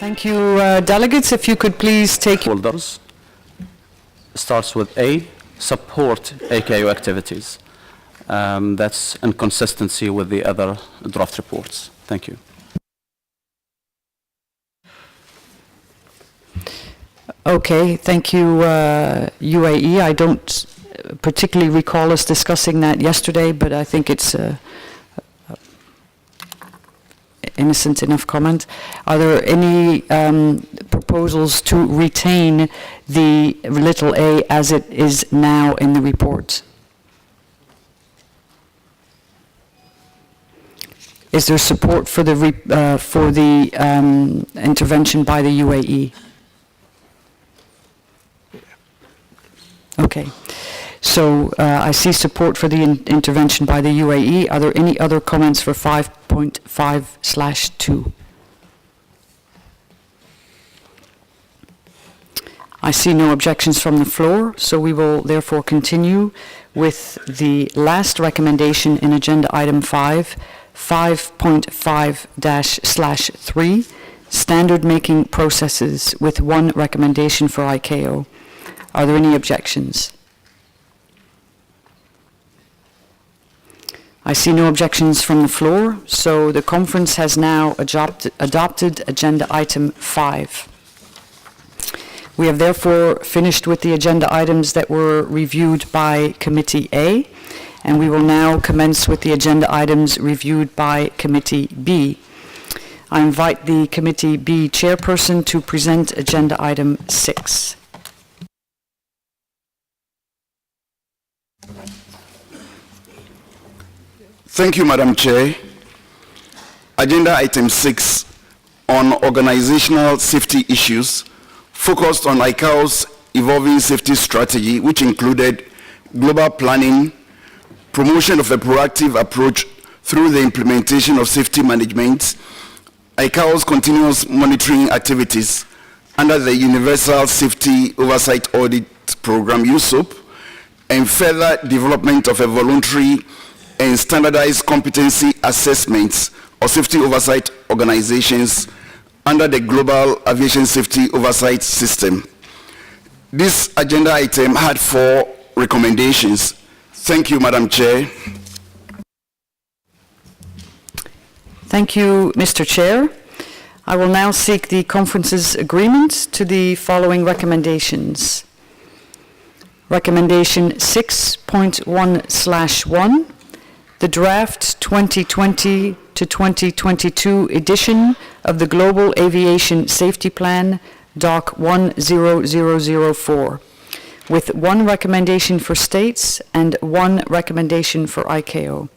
Thank you, delegates. If you could please take... Holders starts with A, support ICAO activities. That's in consistency with the other draft reports. Thank you. Okay, thank you, UAE. I don't particularly recall us discussing that yesterday, but I think it's innocent enough comment. Are there any proposals to retain the little a as it is now in the report? Is there support for the intervention by the UAE? Okay. So I see support for the intervention by the UAE. Are there any other comments for 5.5/2? I see no objections from the floor, so we will therefore continue with the last recommendation in agenda item 5, 5.5-3, standard making processes, with one recommendation for ICAO. Are there any objections? I see no objections from the floor, so the conference has now adopted agenda item 5. We have therefore finished with the agenda items that were reviewed by Committee A, and we will now commence with the agenda items reviewed by Committee B. I invite the Committee B chairperson to present agenda item 6. Thank you, Madam Chair. Agenda item 6 on organizational safety issues focused on ICAO's evolving safety strategy, which included global planning, promotion of a proactive approach through the implementation of safety management, ICAO's continuous monitoring activities under the Universal Safety Oversight Audit Program, USOP, and further development of a voluntary and standardized competency assessments of safety oversight organizations under the Global Aviation Safety Oversight System. This agenda item had 4 recommendations. Thank you, Madam Chair. Thank you, Mr. Chair. I will now seek the conference's agreement to the following recommendations. Recommendation 6.1/1, the draft 2020 to 2022 edition of the Global Aviation Safety Plan, Doc 10004, with 1 recommendation for states and 1 recommendation for ICAO.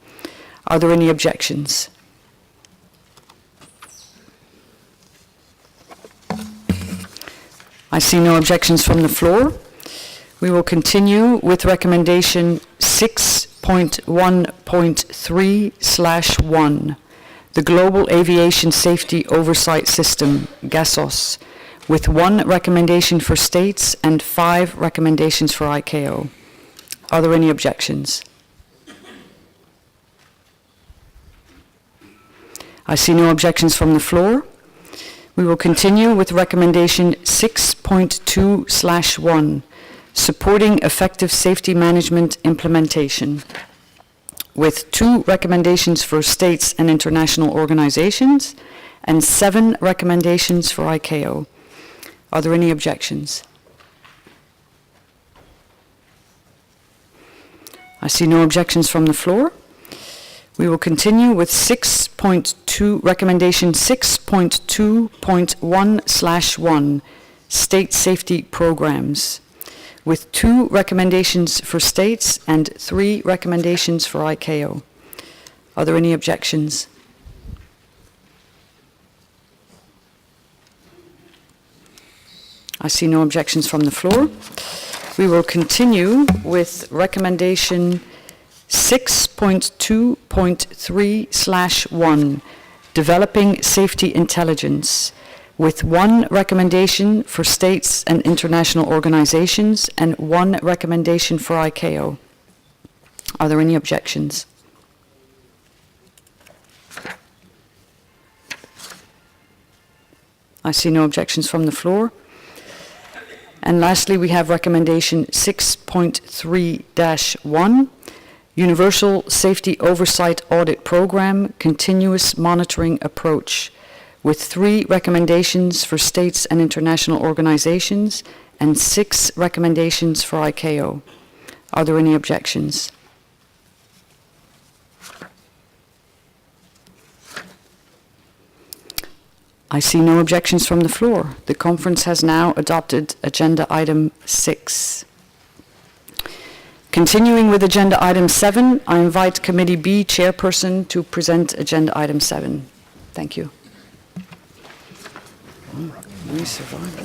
Are there any objections? I see no objections from the floor. We will continue with recommendation 6.1.3/1, the Global Aviation Safety Oversight System, GASOS, with 1 recommendation for states and 5 recommendations for ICAO. Are there any objections? I see no objections from the floor. We will continue with recommendation 6.2/1, supporting effective safety management implementation, with 2 recommendations for states and international organizations and 7 recommendations for ICAO. Are there any objections? I see no objections from the floor. We will continue with recommendation 6.2.1/1, state safety programs, with 2 recommendations for states and 3 recommendations for ICAO. Are there any objections? I see no objections from the floor. We will continue with recommendation 6.2.3/1, developing safety intelligence, with 1 recommendation for states and international organizations and 1 recommendation for ICAO. Are there any objections? I see no objections from the floor. And lastly, we have recommendation 6.3-1, Universal Safety Oversight Audit Program, Continuous Monitoring Approach, with 3 recommendations for states and international organizations and 6 recommendations for ICAO. Are there any objections? I see no objections from the floor. The conference has now adopted agenda item 6. Continuing with agenda item 7, I invite Committee B chairperson to present agenda item 7. Thank you. We survived.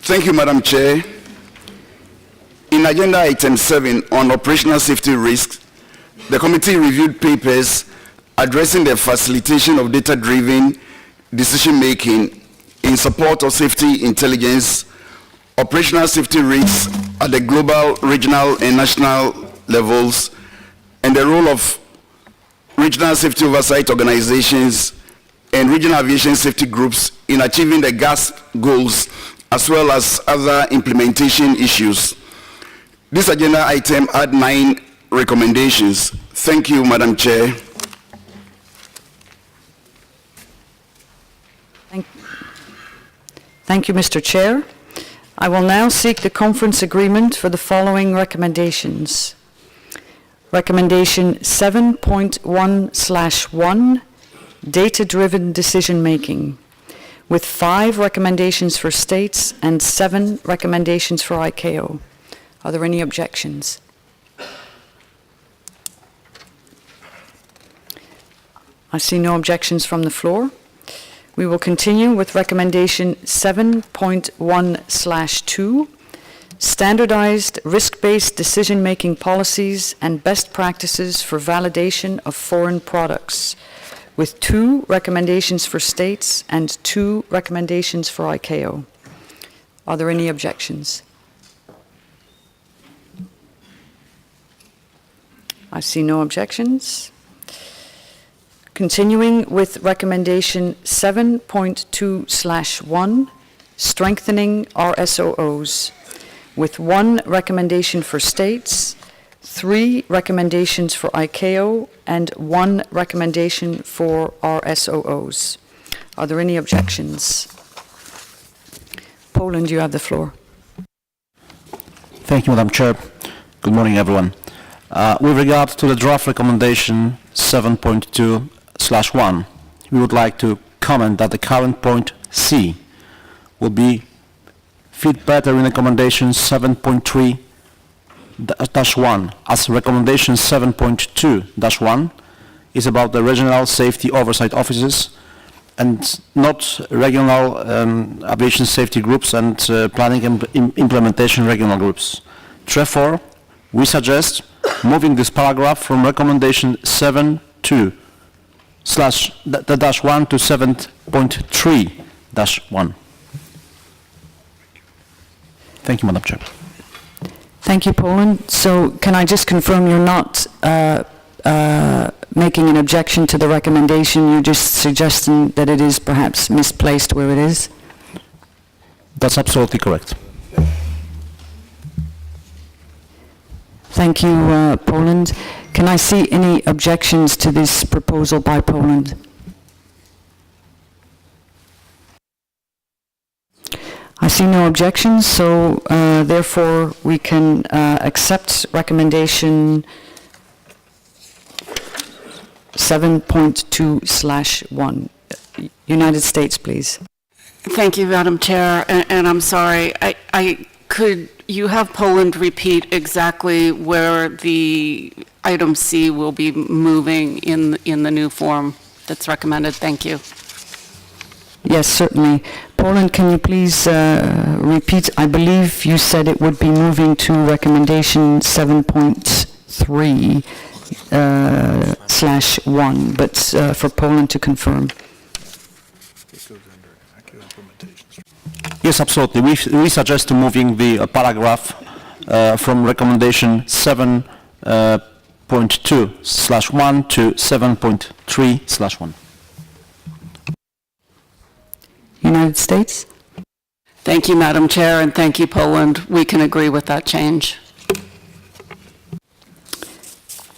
Thank you, Madam Chair. In agenda item 7 on operational safety risks, the committee reviewed papers addressing the facilitation of data-driven decision-making in support of safety intelligence, operational safety risks at the global, regional, and national levels, and the role of regional safety oversight organizations and regional aviation safety groups in achieving the GASP goals, as well as other implementation issues. This agenda item had 9 recommendations. Thank you, Madam Chair. Thank you, Mr. Chair. I will now seek the conference agreement for the following recommendations. Recommendation 7.1/1, data-driven decision-making, with 5 recommendations for states and 7 recommendations for ICAO. Are there any objections? I see no objections from the floor. We will continue with recommendation 7.1/2, standardized risk-based decision-making policies and best practices for validation of foreign products, with 2 recommendations for states and 2 recommendations for ICAO. Are there any objections? I see no objections. Continuing with recommendation 7.2/1, strengthening RSOOs, with 1 recommendation for states, 3 recommendations for ICAO, and 1 recommendation for RSOOs. Are there any objections? Poland, you have the floor. Thank you, Madam Chair. Good morning, everyone. With regard to the draft recommendation 7.2/1, we would like to comment that the current point C will be fit better in recommendation 7.3-1, as recommendation 7.2-1 is about the regional safety oversight offices and not regional aviation safety groups and planning and implementation regional groups. Therefore, we suggest moving this paragraph from recommendation 7.2/1 to 7.3-1. Thank you, Madam Chair. Thank you, Poland. So can I just confirm you're not making an objection to the recommendation, you're just suggesting that it is perhaps misplaced where it is? That's absolutely correct. Thank you, Poland. Can I see any objections to this proposal by Poland? I see no objections, so therefore we can accept recommendation 7.2/1. United States, please. Thank you, Madam Chair, and I'm sorry, could you have Poland repeat exactly where the item C will be moving in the new form that's recommended? Thank you. Yes, certainly. Poland, can you please repeat? I believe you said it would be moving to recommendation 7.3/1, but for Poland to confirm. Yes, absolutely. We suggest to moving the paragraph from recommendation 7.2/1 to 7.3/1. United States. Thank you, Madam Chair, and thank you, Poland. We can agree with that change.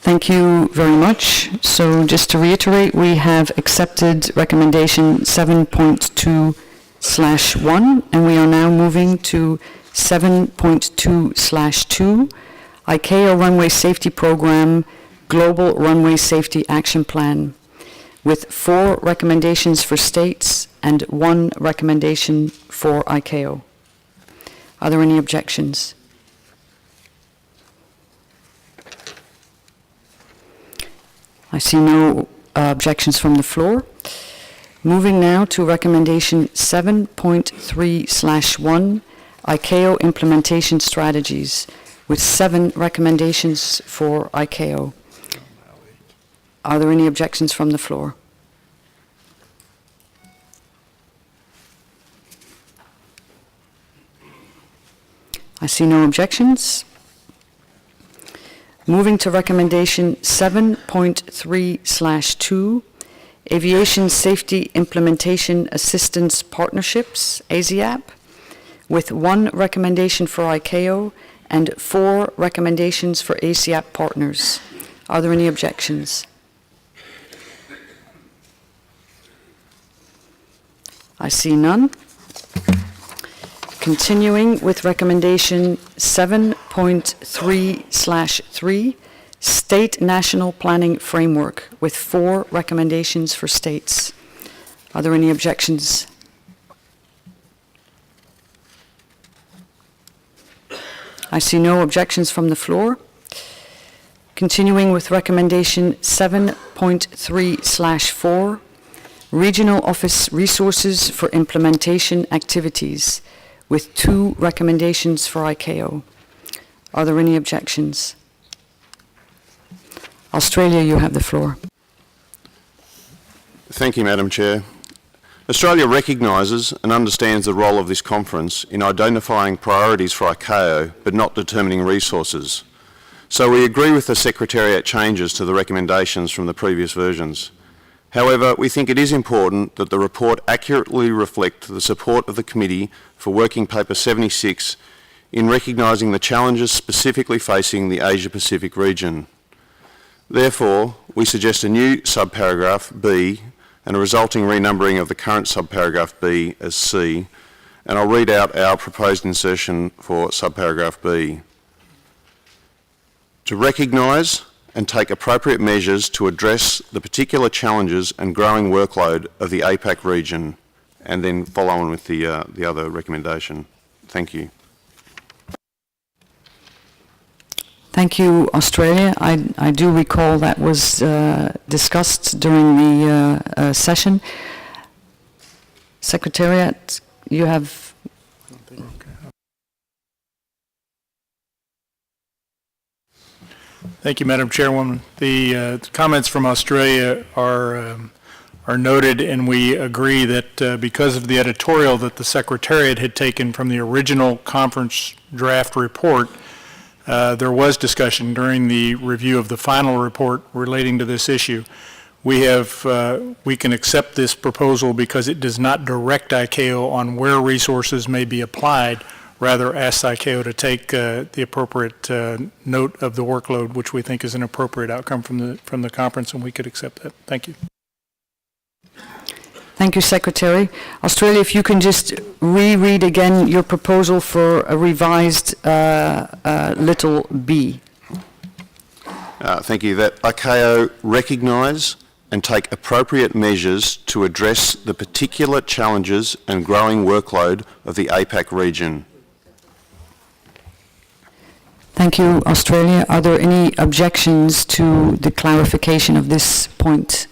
Thank you very much. So just to reiterate, we have accepted recommendation 7.2/1, and we are now moving to 7.2/2, ICAO Runway Safety Program, Global Runway Safety Action Plan, with 4 recommendations for states and 1 recommendation for ICAO. Are there any objections? I see no objections from the floor. Moving now to recommendation 7.3/1, ICAO Implementation Strategies, with 7 recommendations for ICAO. Are there any objections from the floor? I see no objections. Moving to recommendation 7.3/2, Aviation Safety Implementation Assistance Partnerships, ASIAP, with 1 recommendation for ICAO and 4 recommendations for ASIAP partners. Are there any objections? I see none. Continuing with recommendation 7.3/3, State National Planning Framework, with 4 recommendations for states. Are there any objections? I see no objections from the floor. Continuing with recommendation 7.3/4, Regional Office Resources for Implementation Activities, with 2 recommendations for ICAO. Are there any objections? Australia, you have the floor. Thank you, Madam Chair. Australia recognises and understands the role of this conference in identifying priorities for ICAO, but not determining resources. So we agree with the Secretariat changes to the recommendations from the previous versions. However, we think it is important that the report accurately reflect the support of the Committee for Working Paper 76 in recognising the challenges specifically facing the Asia-Pacific region. Therefore, we suggest a new subparagraph B and a resulting renumbering of the current subparagraph B as C, and I'll read out our proposed insertion for subparagraph B. To recognise and take appropriate measures to address the particular challenges and growing workload of the APAC region, and then follow on with the other recommendation. Thank you. Thank you, Australia. I do recall that was discussed during the session. Secretariat, you have... Thank you, Madam Chairwoman. The comments from Australia are noted, and we agree that because of the editorial that the Secretariat had taken from the original conference draft report, there was discussion during the review of the final report relating to this issue. We can accept this proposal because it does not direct ICAO on where resources may be applied, rather asks ICAO to take the appropriate note of the workload, which we think is an appropriate outcome from the conference, and we could accept that. Thank you. Thank you, Secretary. Australia, if you can just reread again your proposal for a revised little b. Thank you. That ICAO recognise and take appropriate measures to address the particular challenges and growing workload of the APAC region. Thank you, Australia. Are there any objections to the clarification of this point?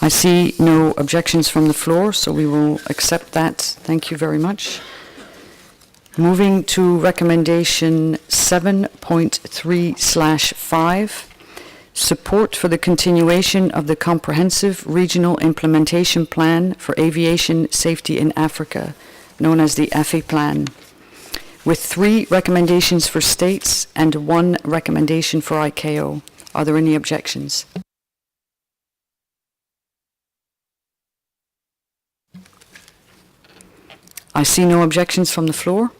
I see no objections from the floor, so we will accept that. Thank you very much. Moving to recommendation 7.3/5, support for the continuation of the Comprehensive Regional Implementation Plan for Aviation Safety in Africa, known as the AFI Plan, with 3 recommendations for states and 1 recommendation for ICAO. Are there any objections? I see no objections from the floor.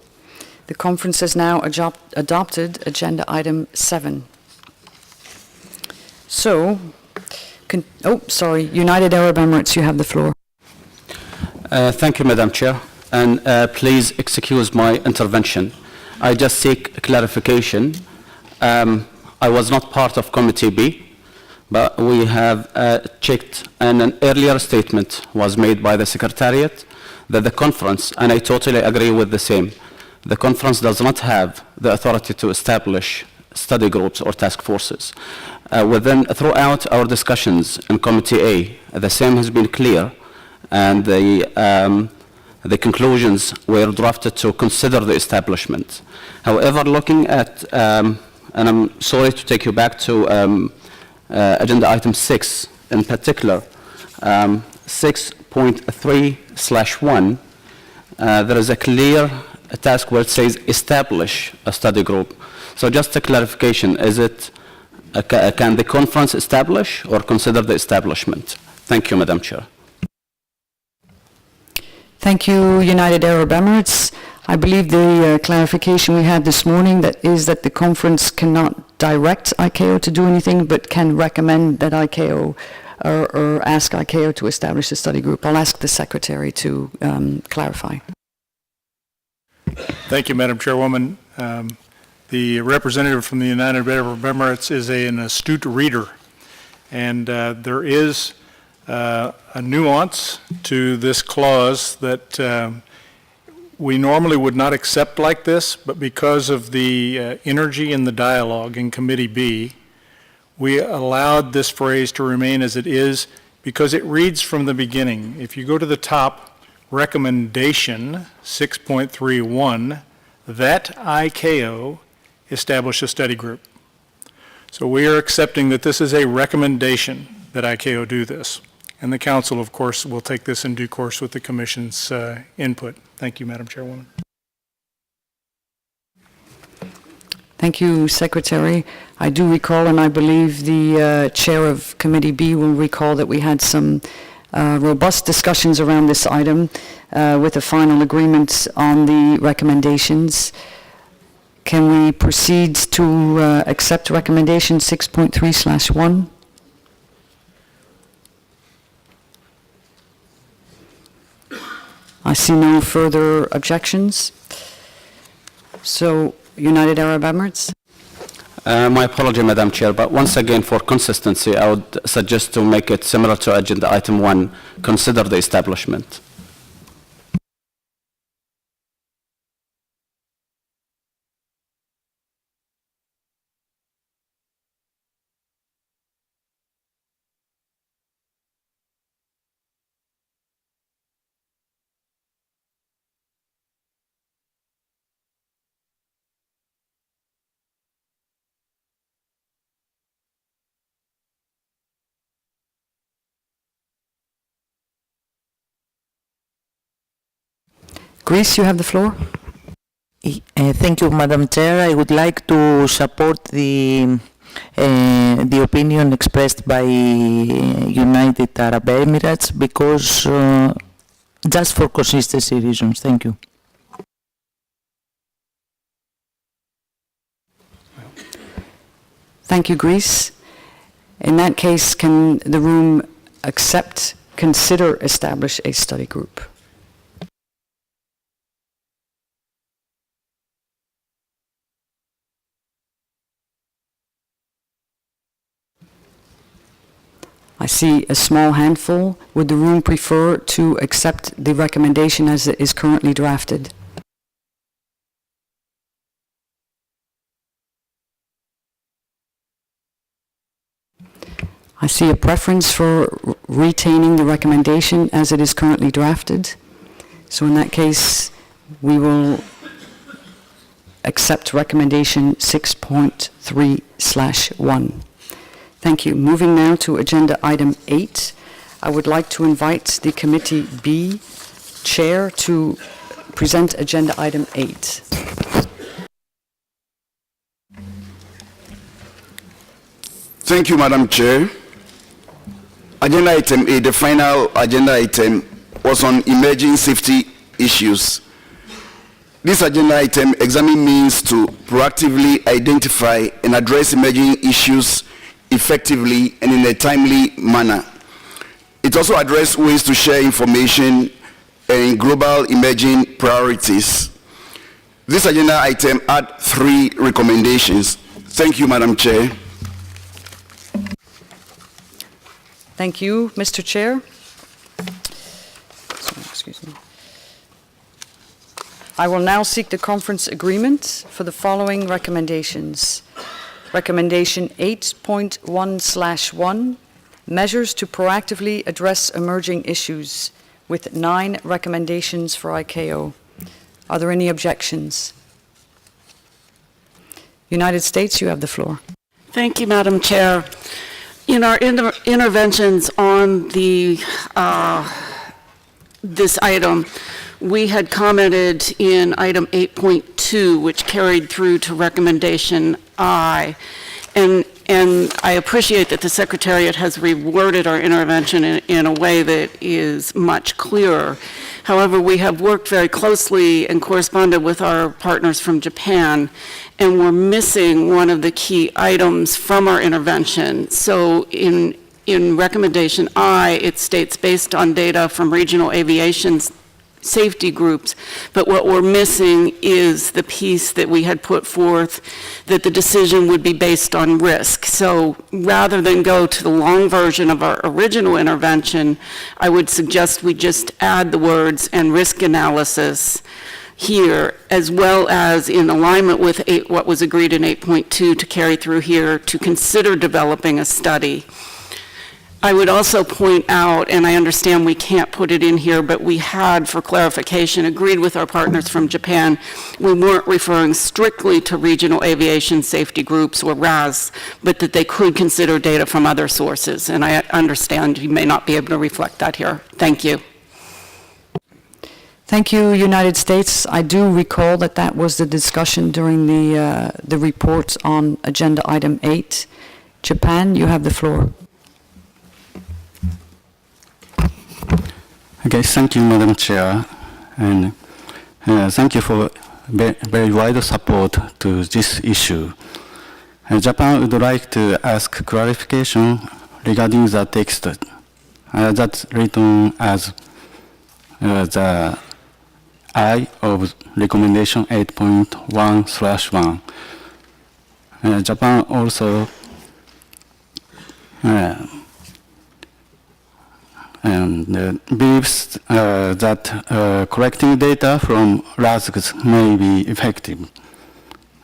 The conference has now adopted Agenda Item 7. So, United Arab Emirates, you have the floor. Thank you, Madam Chair, and please excuse my intervention. I just seek clarification. I was not part of Committee B, but we have checked, and an earlier statement was made by the Secretariat that the conference, and I totally agree with the same, the conference does not have the authority to establish study groups or task forces. Throughout our discussions in Committee A, the same has been clear, and the conclusions were drafted to consider the establishment. However, looking at, and I'm sorry to take you back to Agenda Item 6 in particular, 6.3/1, there is a clear task where it says establish a study group. So just a clarification, is it, can the conference establish or consider the establishment? Thank you, Madam Chair. Thank you, United Arab Emirates. I believe the clarification we had this morning is that the conference cannot direct ICAO to do anything, but can recommend that ICAO or ask ICAO to establish a study group. I'll ask the Secretary to clarify. Thank you, Madam Chairwoman. The representative from the United Arab Emirates is an astute reader, and there is a nuance to this clause that we normally would not accept like this, but because of the energy in the dialogue in Committee B, we allowed this phrase to remain as it is because it reads from the beginning. If you go to the top, recommendation 6.31, that ICAO establish a study group. So we are accepting that this is a recommendation that ICAO do this. And the Council, of course, will take this in due course with the Commission's input. Thank you, Madam Chairwoman. Thank you, Secretary. I do recall, and I believe the Chair of Committee B will recall, that we had some robust discussions around this item with a final agreement on the recommendations. Can we proceed to accept recommendation 6.3/1? I see no further objections. So, United Arab Emirates? My apology, Madam Chair, but once again, for consistency, I would suggest to make it similar to Agenda Item 1, consider the establishment. Greece, you have the floor. Thank you, Madam Chair. I would like to support the opinion expressed by United Arab Emirates because just for consistency reasons. Thank you. Thank you, Greece. In that case, can the room consider establish a study group? I see a small handful. Would the room prefer to accept the recommendation as it is currently drafted? I see a preference for retaining the recommendation as it is currently drafted. So in that case, we will accept recommendation 6.3/1. Thank you. Moving now to Agenda Item 8. I would like to invite the Committee B Chair to present Agenda Item 8. Thank you, Madam Chair. Agenda Item 8, the final agenda item, was on emerging safety issues. This agenda item examines means to proactively identify and address emerging issues effectively and in a timely manner. It also addresses ways to share information and global emerging priorities. This agenda item adds 3 recommendations. Thank you, Madam Chair. Thank you, Mr. Chair. Sorry, excuse me. I will now seek the conference agreement for the following recommendations. Recommendation 8.1/1, measures to proactively address emerging issues, with 9 recommendations for ICAO. Are there any objections? United States, you have the floor. Thank you, Madam Chair. In our interventions on this item, we had commented in item 8.2, which carried through to recommendation I. And I appreciate that the Secretariat has reworded our intervention in a way that is much clearer. However, we have worked very closely and corresponded with our partners from Japan, and we're missing one of the key items from our intervention. So in recommendation I, it states based on data from regional aviation safety groups, but what we're missing is the piece that we had put forth that the decision would be based on risk. So rather than go to the long version of our original intervention, I would suggest we just add the words "and risk analysis" here, as well as in alignment with what was agreed in 8.2 to carry through here, to consider developing a study. I would also point out, and I understand we can't put it in here, but we had, for clarification, agreed with our partners from Japan. We weren't referring strictly to regional aviation safety groups, or RAS, but that they could consider data from other sources. And I understand you may not be able to reflect that here. Thank you. Thank you, United States. I do recall that that was the discussion during the report on agenda item 8. Japan, you have the floor. Okay, thank you, Madam Chair, and thank you for very wide support to this issue. Japan would like to ask clarification regarding the text that's written as the I of recommendation 8.1/1. Japan also believes that collecting data from RASGs may be effective.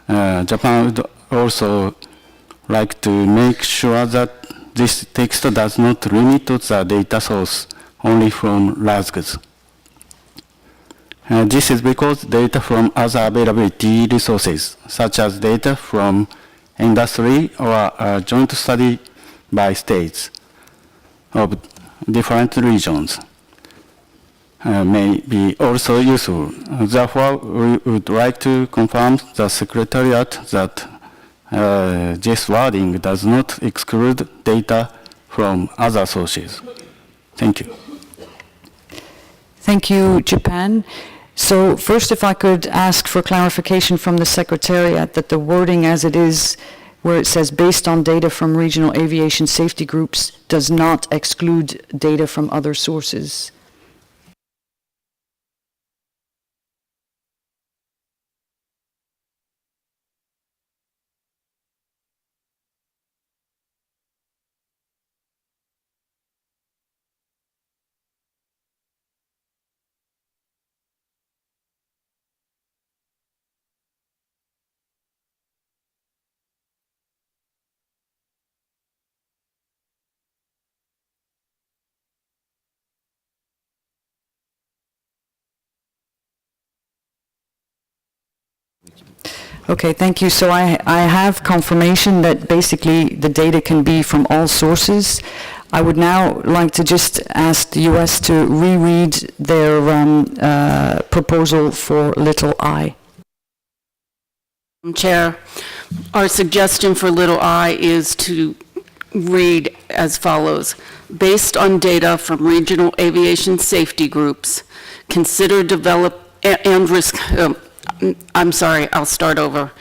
Japan would also like to make sure that this text does not limit the data source only from RASGs. This is because data from other availability resources, such as data from industry or a joint study by states of different regions, may be also useful. Therefore, we would like to confirm the Secretariat that this wording does not exclude data from other sources. Thank you. Thank you, Japan. So first, if I could ask for clarification from the Secretariat that the wording as it is, where it says based on data from regional aviation safety groups, does not exclude data from other sources. Okay, thank you. So I have confirmation that basically the data can be from all sources. I would now like to just ask the U.S. to reread their proposal for little I. Chair, our suggestion for little I is to read as follows. Based on data from regional aviation safety groups, consider I'll start over.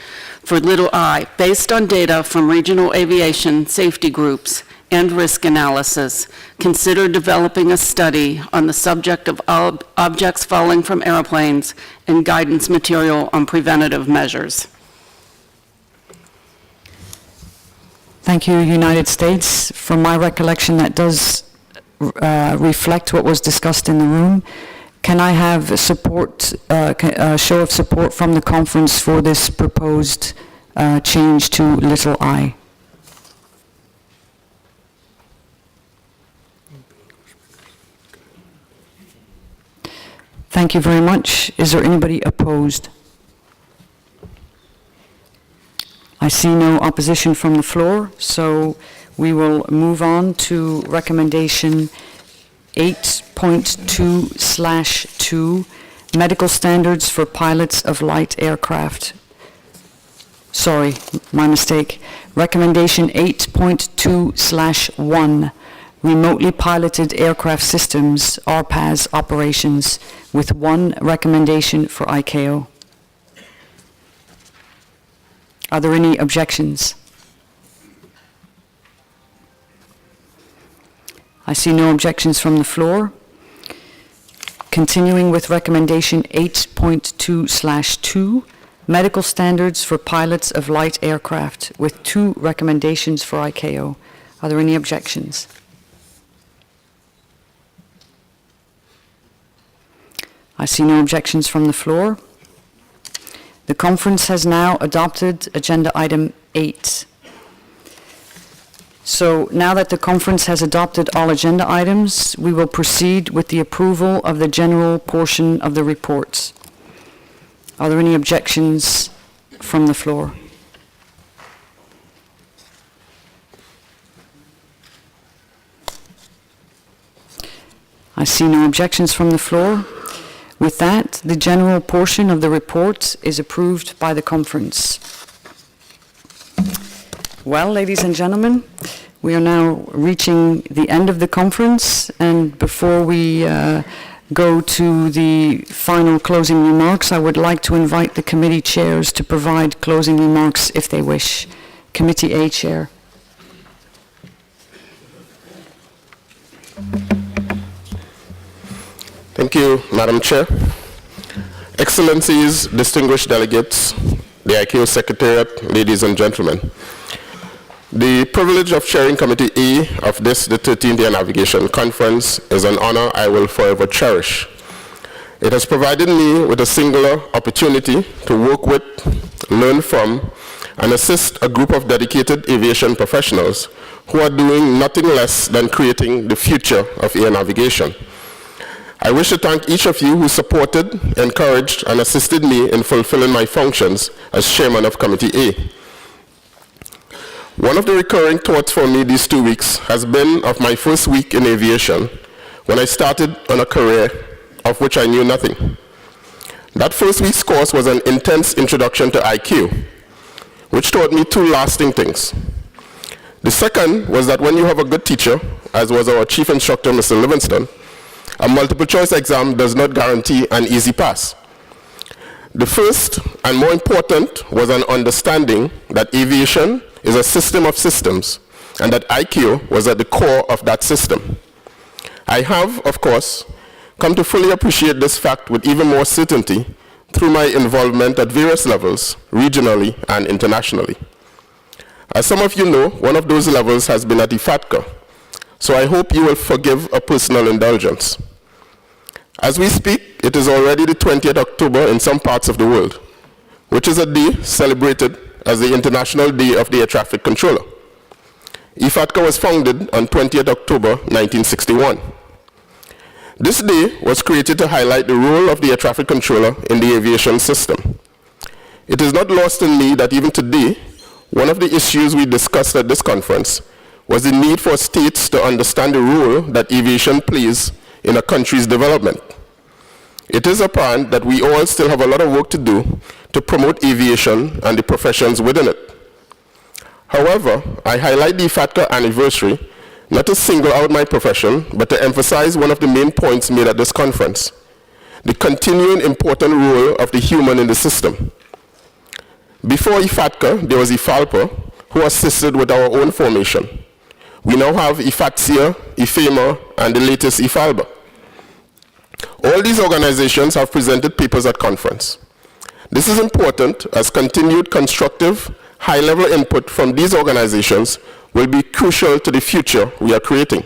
For little I, based on data from regional aviation safety groups and risk analysis, consider developing a study on the subject of objects falling from airplanes and guidance material on preventative measures. Thank you, United States. From my recollection, that does reflect what was discussed in the room. Can I have support, a show of support from the conference for this proposed change to little I? Thank you very much. Is there anybody opposed? I see no opposition from the floor, so we will move on to recommendation 8.2/2, medical standards for pilots of light aircraft. Sorry, my mistake. Recommendation 8.2/1, remotely piloted aircraft systems, RPAS operations, with one recommendation for ICAO. Are there any objections? I see no objections from the floor. Continuing with recommendation 8.2/2, medical standards for pilots of light aircraft, with two recommendations for ICAO. Are there any objections? I see no objections from the floor. The conference has now adopted agenda item 8. So now that the conference has adopted all agenda items, we will proceed with the approval of the general portion of the reports. Are there any objections from the floor? I see no objections from the floor. With that, the general portion of the report is approved by the conference. Well, ladies and gentlemen, we are now reaching the end of the conference, and before we go to the final closing remarks, I would like to invite the committee chairs to provide closing remarks if they wish. Committee A chair. Thank you, Madam Chair. Excellencies, distinguished delegates, the ICAO Secretariat, ladies and gentlemen. The privilege of chairing Committee A of the 13th Air Navigation Conference is an honor I will forever cherish. It has provided me with a singular opportunity to work with, learn from, and assist a group of dedicated aviation professionals who are doing nothing less than creating the future of air navigation. I wish to thank each of you who supported, encouraged, and assisted me in fulfilling my functions as chairman of Committee A. One of the recurring thoughts for me these 2 weeks has been of my first week in aviation, when I started on a career of which I knew nothing. That first week's course was an intense introduction to ICAO, which taught me two lasting things. The second was that when you have a good teacher, as was our chief instructor, Mr. Livingston, a multiple choice exam does not guarantee an easy pass. The first and more important was an understanding that aviation is a system of systems and that ICAO was at the core of that system. I have, of course, come to fully appreciate this fact with even more certainty through my involvement at various levels, regionally and internationally. As some of you know, one of those levels has been at IFATCA, so I hope you will forgive a personal indulgence. As we speak, it is already the 20th October in some parts of the world, which is a day celebrated as the International Day of the Air Traffic Controller. IFATCA was founded on 20th October 1961. This day was created to highlight the role of the air traffic controller in the aviation system. It is not lost on me that even today, one of the issues we discussed at this conference was the need for states to understand the role that aviation plays in a country's development. It is apparent that we all still have a lot of work to do to promote aviation and the professions within it. However, I highlight the IFATCA anniversary not to single out my profession, but to emphasize one of the main points made at this conference, the continuing important role of the human in the system. Before IFATCA, there was IFALPA, who assisted with our own formation. We now have IFATSIA, IFEMA, and the latest IFALBA. All these organizations have presented papers at conference. This is important as continued constructive, high-level input from these organizations will be crucial to the future we are creating.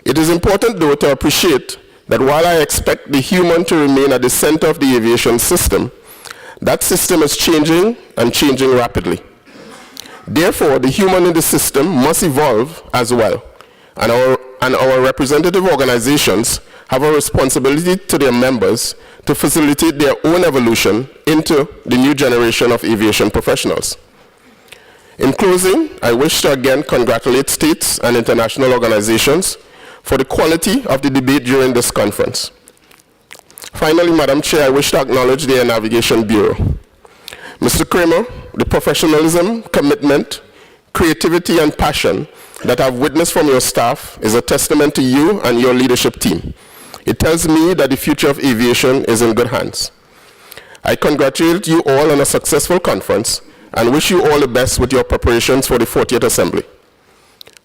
It is important, though, to appreciate that while I expect the human to remain at the center of the aviation system, that system is changing and changing rapidly. Therefore, the human in the system must evolve as well, and our representative organizations have a responsibility to their members to facilitate their own evolution into the new generation of aviation professionals. In closing, I wish to again congratulate states and international organizations for the quality of the debate during this conference. Finally, Madam Chair, I wish to acknowledge the Air Navigation Bureau. Mr. Kramer, the professionalism, commitment, creativity, and passion that I've witnessed from your staff is a testament to you and your leadership team. It tells me that the future of aviation is in good hands. I congratulate you all on a successful conference and wish you all the best with your preparations for the 40th Assembly.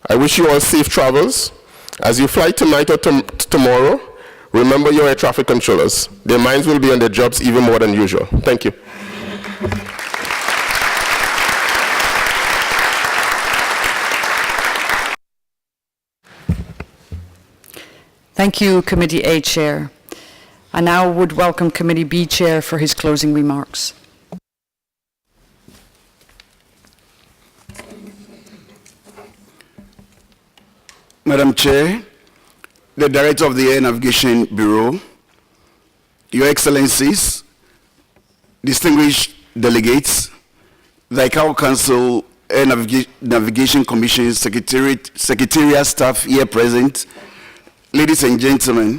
I wish you all safe travels. As you fly tonight or tomorrow, remember your air traffic controllers. Their minds will be on their jobs even more than usual. Thank you. Thank you, Committee A Chair. I now would welcome Committee B Chair for his closing remarks. Madam Chair, the Director of the Air Navigation Bureau, Your Excellencies, distinguished delegates, the ICAO Council Air Navigation Commission Secretariat staff here present, ladies and gentlemen,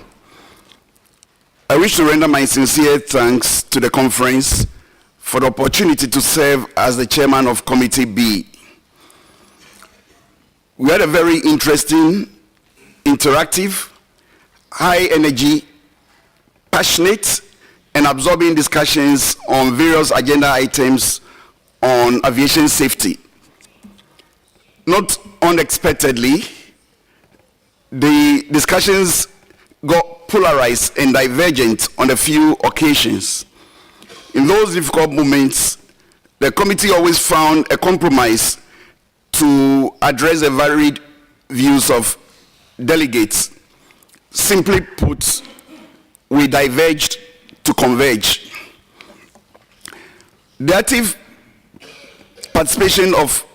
I wish to render my sincere thanks to the conference for the opportunity to serve as the chairman of Committee B. We had a very interesting, interactive, high-energy, passionate, and absorbing discussions on various agenda items on aviation safety. Not unexpectedly, the discussions got polarized and divergent on a few occasions. In those difficult moments, the committee always found a compromise to address the varied views of delegates. Simply put, we diverged to converge. The active participation of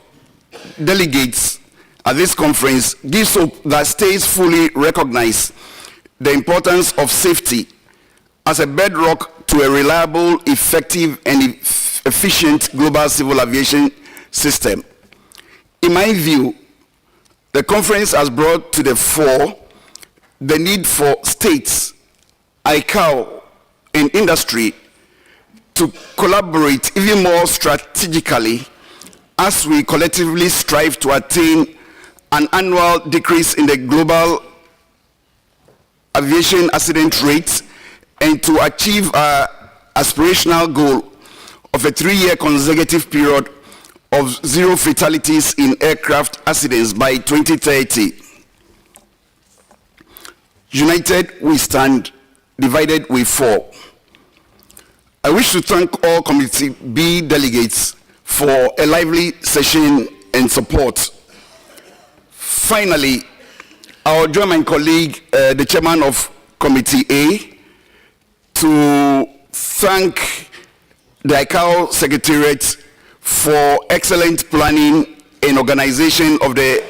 delegates at this conference gives hope that states fully recognize the importance of safety as a bedrock to a reliable, effective, and efficient global civil aviation system. In my view, the conference has brought to the fore the need for states, ICAO, and industry to collaborate even more strategically as we collectively strive to attain an annual decrease in the global aviation accident rates and to achieve our aspirational goal of a 3-year consecutive period of 0 fatalities in aircraft accidents by 2030. United we stand, divided we fall. I wish to thank all Committee B delegates for a lively session and support. Finally, I'll join my colleague, the chairman of Committee A, to thank the ICAO Secretariat for excellent planning and organization of the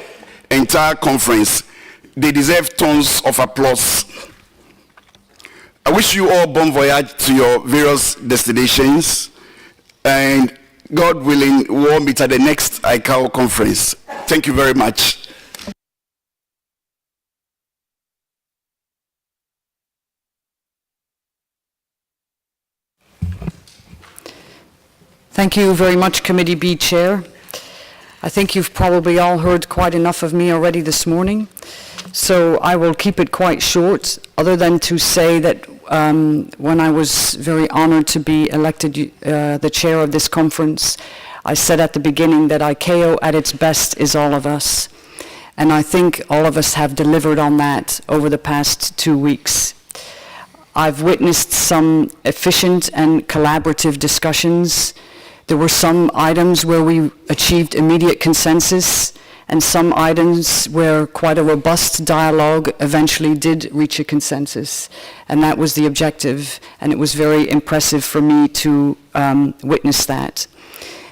entire conference. They deserve tons of applause. I wish you all bon voyage to your various destinations, and God willing, we'll meet at the next ICAO conference. Thank you very much. Thank you very much, Committee B Chair. I think you've probably all heard quite enough of me already this morning, so I will keep it quite short, other than to say that when I was very honored to be elected the chair of this conference, I said at the beginning that ICAO at its best is all of us. And I think all of us have delivered on that over the past 2 weeks. I've witnessed some efficient and collaborative discussions. There were some items where we achieved immediate consensus, and some items where quite a robust dialogue eventually did reach a consensus. And that was the objective, and it was very impressive for me to witness that.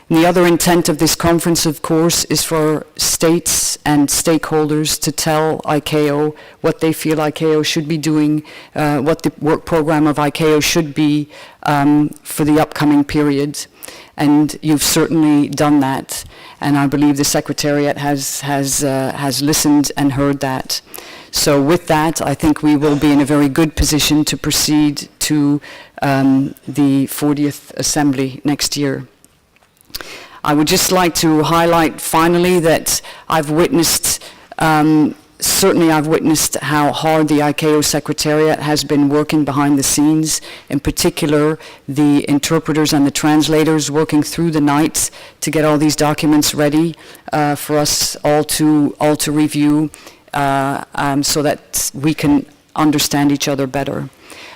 And the other intent of this conference, of course, is for states and stakeholders to tell ICAO what they feel ICAO should be doing, what the work program of ICAO should be for the upcoming period. And you've certainly done that. And I believe the Secretariat has listened and heard that. So with that, I think we will be in a very good position to proceed to the 40th Assembly next year. I would just like to highlight finally that I've witnessed, certainly I've witnessed how hard the ICAO Secretariat has been working behind the scenes, in particular the interpreters and the translators working through the night to get all these documents ready for us all to review so that we can understand each other better.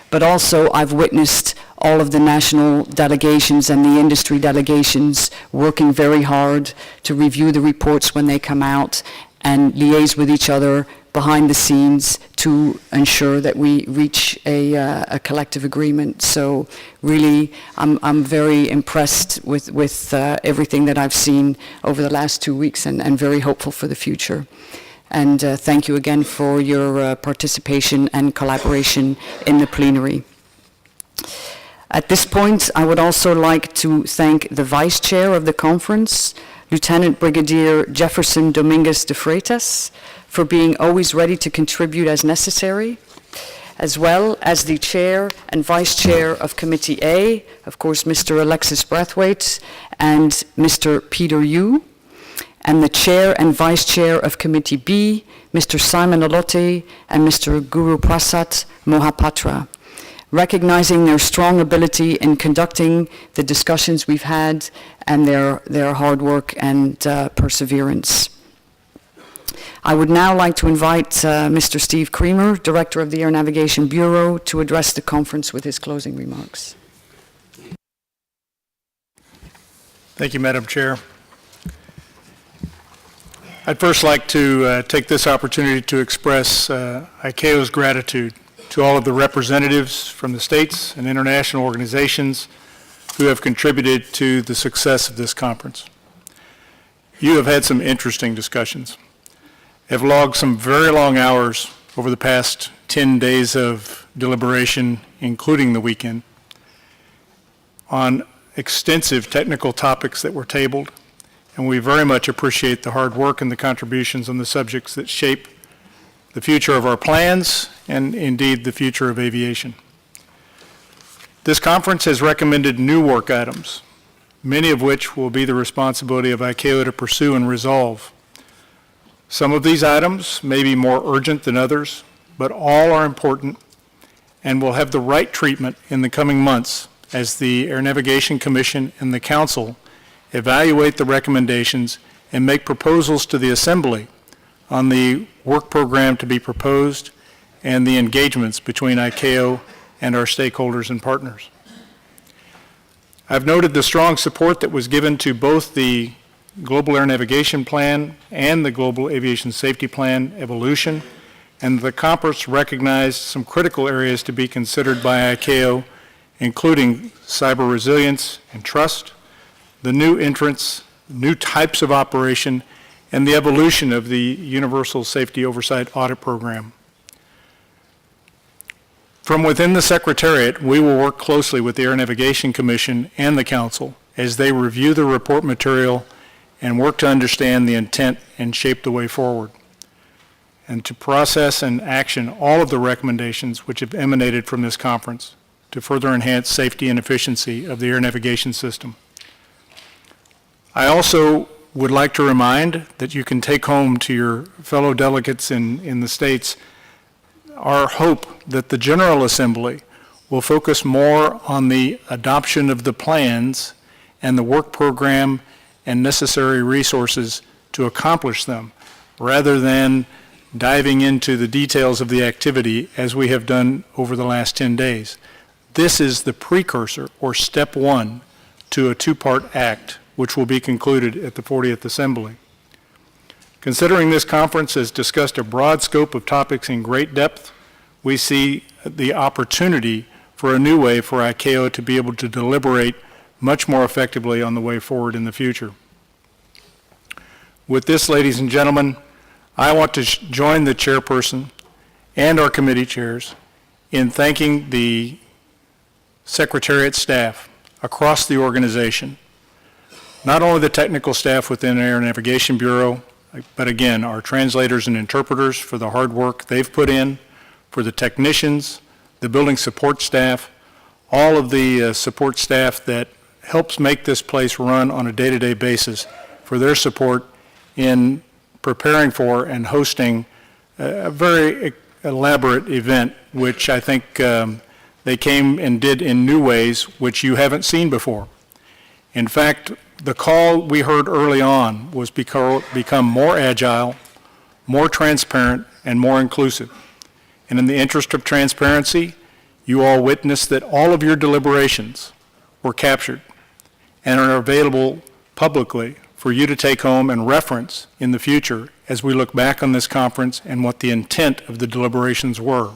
But also I've witnessed all of the national delegations and the industry delegations working very hard to review the reports when they come out and liaise with each other behind the scenes to ensure that we reach a collective agreement. So really, I'm very impressed with everything that I've seen over the last 2 weeks and very hopeful for the future. And thank you again for your participation and collaboration in the plenary. At this point, I would also like to thank the Vice Chair of the conference, Lieutenant Brigadier Jefferson Dominguez de Freitas, for being always ready to contribute as necessary, as well as the Chair and Vice Chair of Committee A, of course, Mr. Alexis Brathwaite and Mr. Peter Yu, and the Chair and Vice Chair of Committee B, Mr. Simon Olote and Mr. Guru Prasad Mohapatra, recognizing their strong ability in conducting the discussions we've had and their hard work and perseverance. I would now like to invite Mr. Steve Creamer, Director of the Air Navigation Bureau, to address the conference with his closing remarks. Thank you, Madam Chair. I'd first like to take this opportunity to express ICAO's gratitude to all of the representatives from the states and international organizations who have contributed to the success of this conference. You have had some interesting discussions, have logged some very long hours over the past 10 days of deliberation, including the weekend, on extensive technical topics that were tabled, and we very much appreciate the hard work and the contributions on the subjects that shape the future of our plans and indeed the future of aviation. This conference has recommended new work items, many of which will be the responsibility of ICAO to pursue and resolve. Some of these items may be more urgent than others, but all are important and will have the right treatment in the coming months as the Air Navigation Commission and the Council evaluate the recommendations and make proposals to the Assembly on the work program to be proposed and the engagements between ICAO and our stakeholders and partners. I've noted the strong support that was given to both the Global Air Navigation Plan and the Global Aviation Safety Plan evolution, and the conference recognized some critical areas to be considered by ICAO, including cyber resilience and trust, the new entrants, new types of operation, and the evolution of the Universal Safety Oversight Audit Program. From within the Secretariat, we will work closely with the Air Navigation Commission and the Council as they review the report material and work to understand the intent and shape the way forward, and to process and action all of the recommendations which have emanated from this conference to further enhance safety and efficiency of the air navigation system. I also would like to remind that you can take home to your fellow delegates in the States our hope that the General Assembly will focus more on the adoption of the plans and the work program and necessary resources to accomplish them, rather than diving into the details of the activity as we have done over the last 10 days. This is the precursor, or step one, to a two-part act, which will be concluded at the 40th Assembly. Considering this conference has discussed a broad scope of topics in great depth, we see the opportunity for a new way for ICAO to be able to deliberate much more effectively on the way forward in the future. With this, ladies and gentlemen, I want to join the chairperson and our committee chairs in thanking the Secretariat staff across the organization, not only the technical staff within Air Navigation Bureau, but again, our translators and interpreters for the hard work they've put in, for the technicians, the building support staff, all of the support staff that helps make this place run on a day-to-day basis, for their support in preparing for and hosting a very elaborate event, which I think they came and did in new ways, which you haven't seen before. In fact, the call we heard early on was become more agile, more transparent, and more inclusive. And in the interest of transparency, you all witnessed that all of your deliberations were captured and are available publicly for you to take home and reference in the future as we look back on this conference and what the intent of the deliberations were.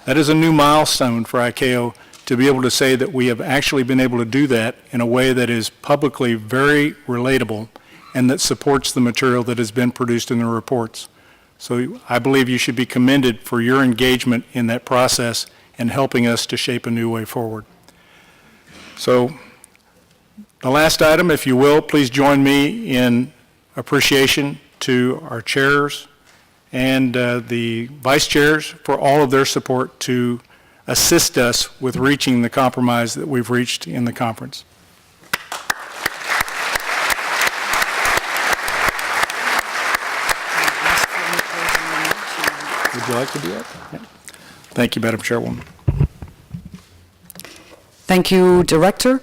That is a new milestone for ICAO to be able to say that we have actually been able to do that in a way that is publicly very relatable and that supports the material that has been produced in the reports. So I believe you should be commended for your engagement in that process and helping us to shape a new way forward. So the last item, if you will, please join me in appreciation to our chairs and the vice chairs for all of their support to assist us with reaching the compromise that we've reached in the conference. Would you like to do that? Yeah. Thank you, Madam Chairwoman. Thank you, Director.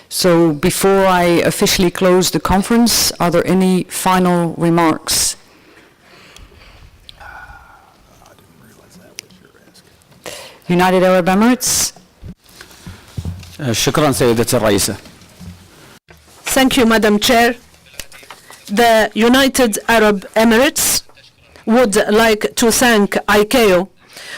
So before I officially close the conference, are there any final remarks? United Arab Emirates. شكرا سيدتي الرئيسة. Thank you, Madam Chair. The United Arab Emirates would like to thank ICAO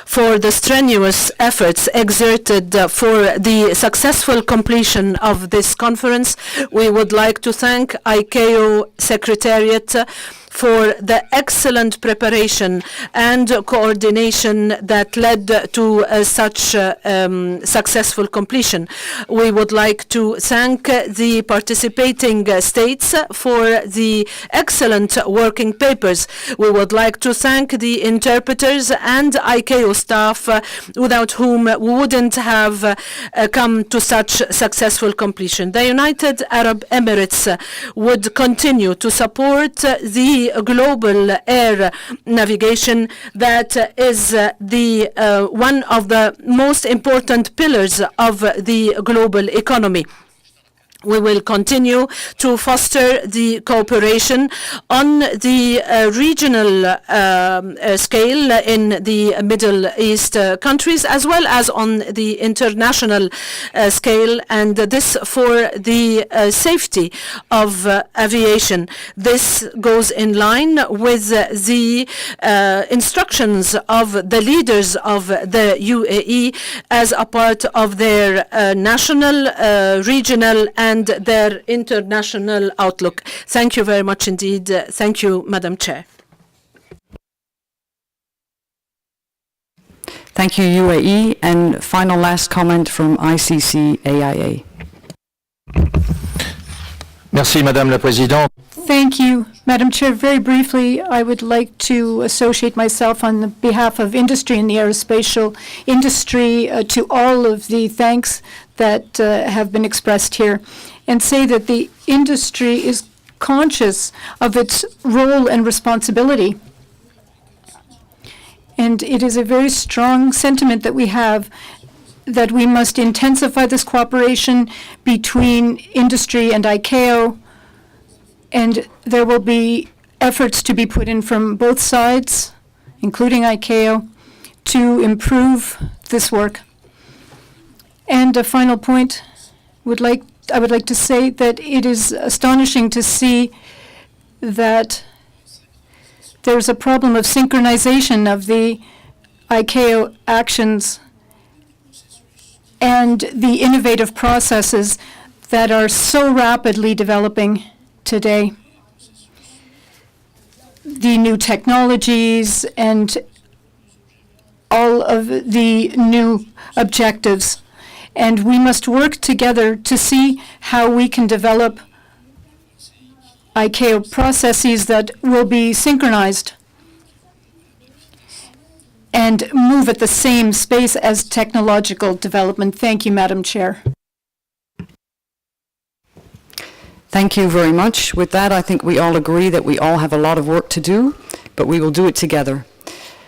for the strenuous efforts exerted for the successful completion of this conference. We would like to thank ICAO Secretariat for the excellent preparation and coordination that led to such successful completion. We would like to thank the participating states for the excellent working papers. We would like to thank the interpreters and ICAO staff without whom we wouldn't have come to such successful completion. The United Arab Emirates would continue to support the global air navigation that is the one of the most important pillars of the global economy. We will continue to foster the cooperation on the regional scale in the Middle East countries, as well as on the international scale, and this for the safety of aviation. This goes in line with the instructions of the leaders of the UAE as a part of their national, regional, and their international outlook. Thank you very much indeed. Thank you, Madam Chair. Thank you, UAE. And final last comment from ICC AIA. Merci, Madame la Présidente. Thank you, Madam Chair. Very briefly, I would like to associate myself on the behalf of industry and the aerospatial industry to all of the thanks that have been expressed here, and say that the industry is conscious of its role and responsibility. And it is a very strong sentiment that we have that we must intensify this cooperation between industry and ICAO, and there will be efforts to be put in from both sides, including ICAO, to improve this work. And a final point, I would like to say that it is astonishing to see that there's a problem of synchronization of the ICAO actions and the innovative processes that are so rapidly developing today. The new technologies and all of the new objectives. And we must work together to see how we can develop ICAO processes that will be synchronized and move at the same space as technological development. Thank you, Madam Chair. Thank you very much. With that, I think we all agree that we all have a lot of work to do, but we will do it together.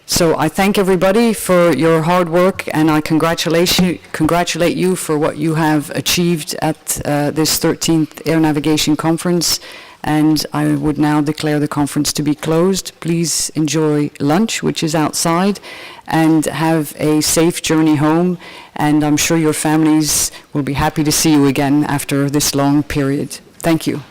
So I thank everybody for your hard work, and I congratulate you for what you have achieved at this 13th Air Navigation Conference, and I would now declare the conference to be closed. Please enjoy lunch, which is outside, and have a safe journey home, and I'm sure your families will be happy to see you again after this long period. Thank you.